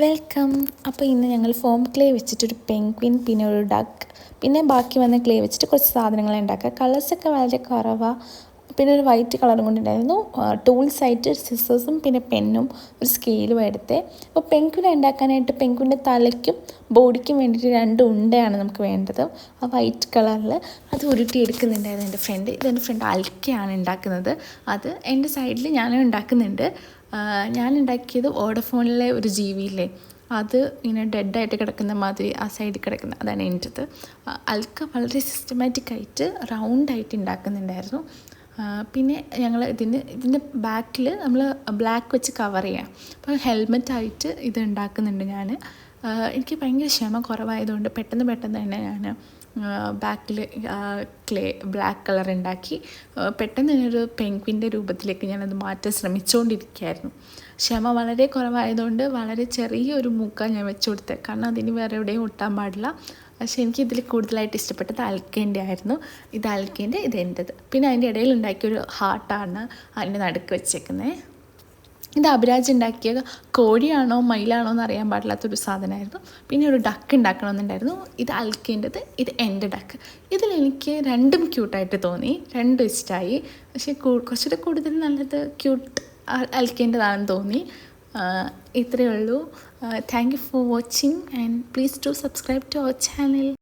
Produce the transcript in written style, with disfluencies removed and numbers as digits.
Welcome. അപ്പോൾ ഇന്ന് ഞങ്ങൾ ഫോം ക്ലേ വെച്ചിട്ടൊരു പെൻഗ്വിൻ, പിന്നെ ഒരു ഡക്ക്, പിന്നെ ബാക്കി വന്ന ക്ലേ വെച്ചിട്ട് കുറച്ച് സാധനങ്ങൾ ഉണ്ടാക്കുക. കളേഴ്സൊക്കെ വളരെ കുറവാണ്. പിന്നെ ഒരു വൈറ്റ് കളറും കൊണ്ടുണ്ടായിരുന്നു. ടൂൾസായിട്ട് സിസേഴ്സും പിന്നെ പെന്നും ഒരു സ്കെയിലും എടുത്തേ. അപ്പോൾ പെൻഗ്വിൻ ഉണ്ടാക്കാനായിട്ട് പെൻഗ്വിൻ്റെ തലയ്ക്കും ബോഡിക്കും വേണ്ടിയിട്ട് 2 ഉണ്ടയാണ് നമുക്ക് വേണ്ടത്. ആ വൈറ്റ് കളറിൽ അത് ഉരുട്ടിയെടുക്കുന്നുണ്ടായിരുന്നു എൻ്റെ ഫ്രണ്ട്. ഇതെൻ്റെ ഫ്രണ്ട് അൽക്കയാണ് ഉണ്ടാക്കുന്നത്. അത് എൻ്റെ സൈഡിൽ ഞാനും ഉണ്ടാക്കുന്നുണ്ട്. ഞാൻ ഉണ്ടാക്കിയത് വോഡഫോണിലെ ഒരു ജീവിയില്ലേ, അത് ഇങ്ങനെ ഡെഡായിട്ട് കിടക്കുന്ന മാതിരി ആ സൈഡിൽ കിടക്കുന്ന അതാണ് എൻ്റെത്. അൽക്ക വളരെ സിസ്റ്റമാറ്റിക്കായിട്ട് റൗണ്ടായിട്ട് ഉണ്ടാക്കുന്നുണ്ടായിരുന്നു. പിന്നെ ഞങ്ങൾ ഇതിൻ്റെ ബാക്കിൽ നമ്മൾ ബ്ലാക്ക് വെച്ച് കവർ ചെയ്യാം. അപ്പോൾ ഹെൽമെറ്റായിട്ട് ഇത് ഉണ്ടാക്കുന്നുണ്ട് ഞാൻ. എനിക്ക് ഭയങ്കര ക്ഷമ കുറവായതുകൊണ്ട് പെട്ടെന്ന് തന്നെ ഞാൻ ബാക്കിൽ ബ്ലാക്ക് കളർ ഉണ്ടാക്കി പെട്ടെന്ന് തന്നെ ഒരു പെൻഗ്വിൻ്റെ രൂപത്തിലേക്ക് ഞാനത് മാറ്റാൻ ശ്രമിച്ചുകൊണ്ടിരിക്കുകയായിരുന്നു. ക്ഷമ വളരെ കുറവായതുകൊണ്ട് വളരെ ചെറിയൊരു മൂക്ക ഞാൻ വെച്ച് കൊടുത്തത്, കാരണം അതിന് വേറെ എവിടെയും ഒട്ടാൻ പാടില്ല. പക്ഷേ എനിക്കിതിൽ കൂടുതലായിട്ട് ഇഷ്ടപ്പെട്ടത് അൽക്കേൻ്റെ ആയിരുന്നു. ഇത് അൽക്കേൻ്റെ, ഇത് എൻ്റെത്. പിന്നെ അതിൻ്റെ ഇടയിൽ ഉണ്ടാക്കിയൊരു ഹാർട്ടാണ് അതിൻ്റെ നടുക്ക് വെച്ചേക്കുന്നത്. ഇത് അഭിരാജ് ഉണ്ടാക്കിയ കോഴിയാണോ മയിലാണോ എന്ന് അറിയാൻ പാടില്ലാത്തൊരു സാധനമായിരുന്നു. പിന്നെ ഒരു ഡക്ക് ഉണ്ടാക്കണമെന്നുണ്ടായിരുന്നു. ഇത് അൽക്കേൻ്റെത്, ഇത് എൻ്റെ ഡക്ക്. ഇതിലെനിക്ക് രണ്ടും ക്യൂട്ടായിട്ട് തോന്നി, രണ്ടും ഇഷ്ടമായി. പക്ഷേ കുറച്ചുകൂടെ കൂടുതൽ നല്ലത് ക്യൂട്ട് അൽക്കേണ്ടതാണെന്ന് തോന്നി. ഇത്രയേ ഉള്ളൂ. Thank you for watching and please do subscribe to our channel.